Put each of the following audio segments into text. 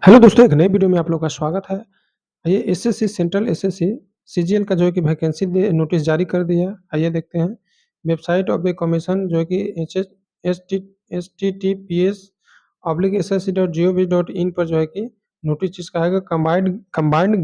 Hello दोस्तों, एक नई वीडियो में आप लोग का स्वागत है। ये एसएससी सेंट्रल एसएससी सीजीएल का जो है कि वैकेंसी नोटिस जारी कर दिया है। आइए देखते हैं। वेबसाइट ऑफ द कमीशन जो है कि https://ssc.gov.in पर जो है कि नोटिस जिसका है कंबाइंड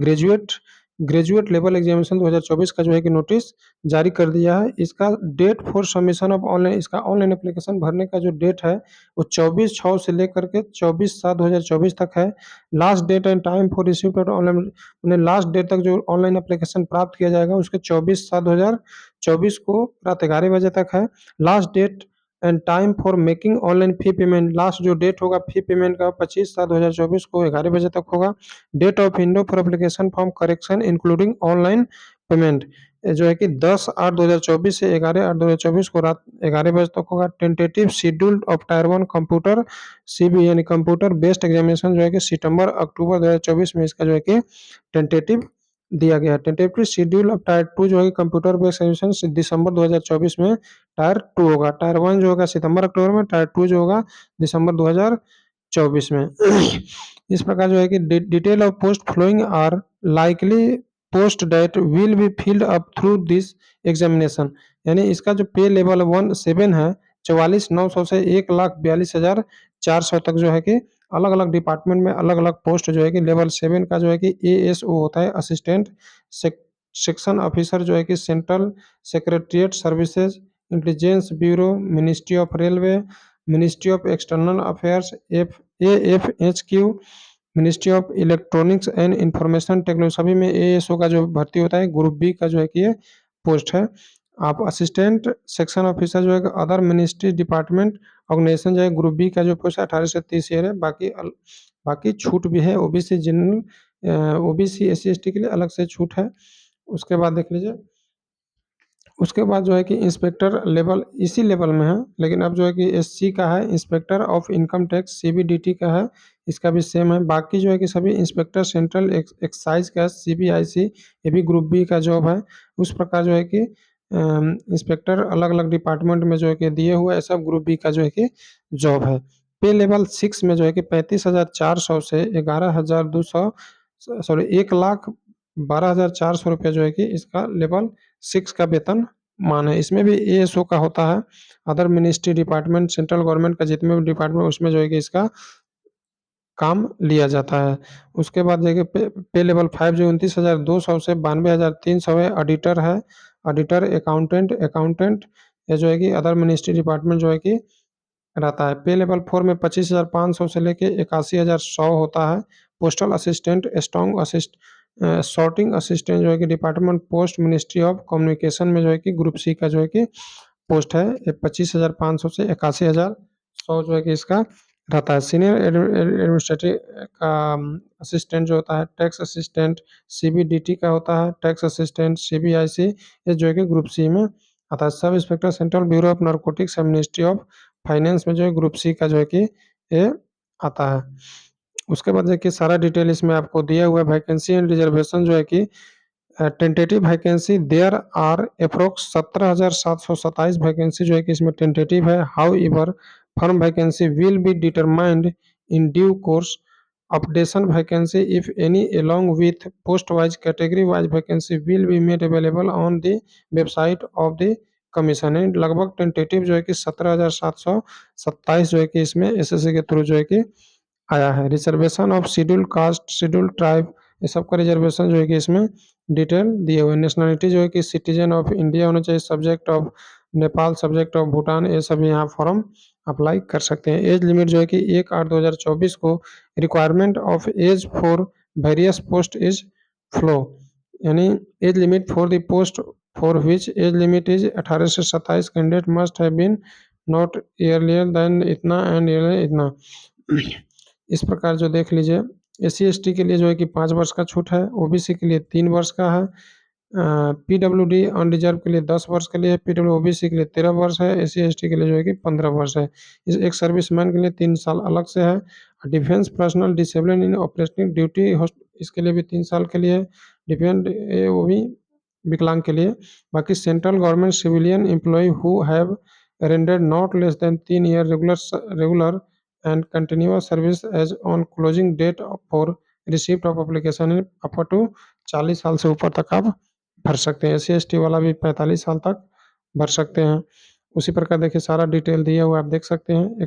ग्रेजुएट लेवल एग्जामिनेशन 2024 का जो है कि नोटिस जारी कर दिया है। इसका date for submission of online इसका ऑनलाइन एप्लीकेशन भरने का जो डेट है वो 24/6 से लेकर के 24/7/2024 तक है। Last date and time for receive online उन्हें लास्ट डेट तक जो ऑनलाइन एप्लीकेशन प्राप्त किया जाएगा उसके 24/7/2024 को रात 11 बजे तक है। Last date and time for making online fee payment last जो डेट होगा फी पेमेंट का 25/7/2024 को 11 बजे तक होगा। Date of window for application form correction including online payment जो है कि 10/8/2024 से 11/8/2024 को रात 11 बजे तक होगा। Tentative schedule of tyre 1 computer CB यानी कंप्यूटर बेस्ड एग्जामिनेशन जो है कि सितंबर अक्टूबर 2024 में इसका जो है कि टेंटेटिव दिया गया है। टेंटेटिव शेड्यूल ऑफ टायर 2 जो है कंप्यूटर बेस्ड एग्जामिनेशन दिसंबर 2024 में टायर 2 होगा। टायर 1 जो होगा सितंबर अक्टूबर में, टायर 2 जो होगा दिसंबर 2024 में। इस प्रकार जो है कि detail of post following are likely post date will be filled up through this examination यानी इसका जो पे लेवल 17 है 44,900 से 1,42,400 तक जो है कि अलग अलग डिपार्टमेंट में अलग अलग पोस्ट जो है कि लेवल 7 का जो है कि एएसओ होता है, असिस्टेंट सेक्शन ऑफिसर जो है कि central secretariat services, intelligence bureau, ministry of railway, ministry of external affairs, AFHQ, ministry of electronics and information technology, सभी में एएसओ का जो भर्ती होता है। ग्रुप बी का जो है कि ये पोस्ट है। आप असिस्टेंट सेक्शन ऑफिसर जो है अदर मिनिस्ट्री डिपार्टमेंट ऑर्गेनाइजेशन जो है ग्रुप बी का जो पोस्ट है 18 से 30 ईयर है। बाकी छूट भी है। OBC general OBC SC ST के लिए अलग से छूट है। उसके बाद देख लीजिए, उसके बाद जो है कि इंस्पेक्टर लेवल इसी लेवल में है, लेकिन अब जो है कि एससी का है, inspector of income tax CBDT का है, इसका भी सेम है। बाकी जो है कि सभी इंस्पेक्टर सेंट्रल एक्साइज का सीबीआईसी, ये भी ग्रुप बी का जॉब है। उस प्रकार जो है कि इंस्पेक्टर अलग अलग डिपार्टमेंट में जो है कि दिए हुए सब ग्रुप बी का जो है कि जॉब है। पे लेवल 6 में जो है कि 35,400 से 11,200 सॉरी 1,12,400 रुपये जो है कि इसका लेवल 6 का वेतन मान है। इसमें भी एएसओ का होता है, other ministry department central government का जितने भी डिपार्टमेंट उसमें जो है कि इसका काम लिया जाता है। उसके बाद देखिए पे लेवल 5 जो 29,200 से 92,300 है। ऑडिटर है, ऑडिटर, अकाउंटेंट ये जो है कि अदर मिनिस्ट्री डिपार्टमेंट जो है कि रहता है। पे लेवल 4 में 25,500 से लेके 81,100 होता है। Postal assistant, strong assist sorting assistant जो है कि department post ministry of communication में जो है कि ग्रुप सी का जो है कि पोस्ट है। ये 25,500 से 81,100 जो है कि इसका रहता है। सीनियर एडमिनिस्ट्रेटिव का असिस्टेंट जो होता है, टैक्स असिस्टेंट सीबीडीटी का होता है, टैक्स असिस्टेंट सीबीआईसी, ये जो है कि ग्रुप सी में आता है। Sub inspector central bureau of narcotics and ministry of finance में जो है ग्रुप सी का जो है कि ये आता है। उसके बाद देखिए सारा डिटेल इसमें आपको दिया हुआ है। वैकेंसी एंड रिजर्वेशन जो है कि tentative vacancy there are approx 17,727 vacancy जो है कि इसमें टेंटेटिव है। However firm vacancy will be determined in due course. Updation vacancy if any along with post wise category wise vacancy will be made available on the website of the commission है। लगभग tentative जो है कि 17,727 जो है कि इसमें SSC के थ्रू जो है कि आया है। Reservation of schedule caste, schedule tribe, ये सब का रिजर्वेशन जो है कि इसमें डिटेल दिए हुए। नेशनलिटी जो है कि सिटीजन ऑफ इंडिया होना चाहिए, subject of Nepal, subject of Bhutan, ये सब यहाँ फॉर्म अप्लाई कर सकते हैं। एज लिमिट जो है कि 1/8/2024 को requirement of age for various post is flow यानी age limit for the post for which age limit is 18 से 27 candidate must have been not earlier than इतना एंड इतना। इस प्रकार जो देख लीजिए, एससी एसटी के लिए जो है कि 5 वर्ष का छूट है, ओबीसी के लिए 3 वर्ष का है, पीडब्ल्यूडी अनरिजर्व के लिए 10 वर्ष के लिए, पीडब्ल्यू ओबीसी के लिए 13 वर्ष है, एससी एसटी के लिए जो है कि 15 वर्ष है। इस एक सर्विसमैन के लिए 3 साल अलग से है। डिफेंस पर्सनल डिसेबल्ड इन ऑपरेशनल ड्यूटी इसके लिए भी 3 साल के लिए। डिपेंड वो भी विकलांग के लिए। बाकी central government civilian employ who have rendered not less than 3 year regular and continuous service as on closing date for receipt of application in up to 40 साल से ऊपर तक आप भर सकते हैं। SC/ST वाला भी 45 साल तक भर सकते हैं। उसी प्रकार देखिए सारा डिटेल दिया हुआ है, आप देख सकते हैं।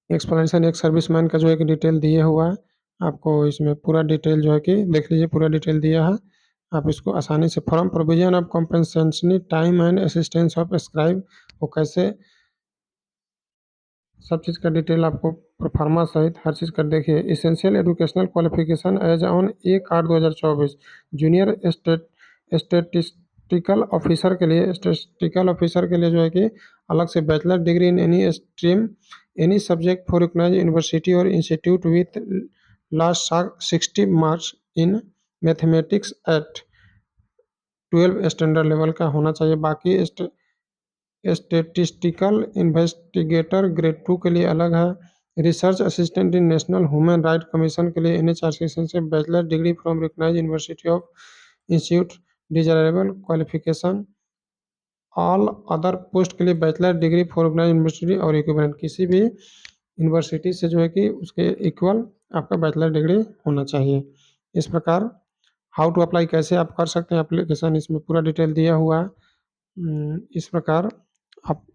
एक्सप्लेनेशन एक सर्विसमैन का जो है कि डिटेल दिया हुआ है। आपको इसमें पूरा डिटेल जो है कि देख लीजिए, पूरा डिटेल दिया है। आप इसको आसानी से form provision of compensatory time and assistance of scribe वो कैसे सब चीज़ का डिटेल आपको प्रोफार्मा सहित हर चीज़ का देखिए। Essential educational qualification as on 1/8/2024 junior statistical officer के लिए जो है कि अलग से bachelor degree in any stream any subject for recognised university और institute with last 60 marks in mathematics at 12 standard level का होना चाहिए। बाकी स्टैटिस्टिकल इन्वेस्टिगेटर ग्रेड 2 के लिए अलग है। Research assistant in national human right commission के लिए NHRC से bachelor degree from recognised university of institute desirable qualification. All other post के लिए bachelor degree for recognised university और इक्विवेलेंट किसी भी यूनिवर्सिटी से जो है कि उसके इक्वल आपका बैचलर डिग्री होना चाहिए। इस प्रकार हाउ टू अप्लाई कैसे आप कर सकते हैं एप्लीकेशन, इसमें पूरा डिटेल दिया हुआ है। इस प्रकार आप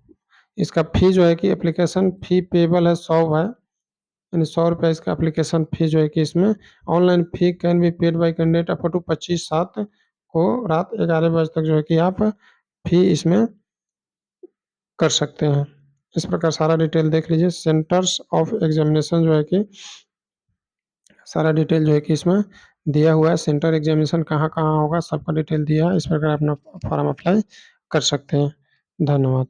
इसका फ़ी जो है कि एप्लीकेशन फ़ी पेबल है 100 है, यानी 100 रुपये इसका एप्लीकेशन फ़ी जो है कि इसमें online fee can be paid by candidate up to 25/7 को रात 11 बजे तक जो है कि आप फ़ी इसमें कर सकते हैं। इस प्रकार सारा डिटेल देख लीजिए। सेंटर्स ऑफ एग्जामिनेशन जो है कि सारा डिटेल जो है कि इसमें दिया हुआ है। सेंटर एग्जामिनेशन कहाँ-कहाँ होगा सबका डिटेल दिया है। इस प्रकार अपना फॉर्म अप्लाई कर सकते हैं। धन्यवाद।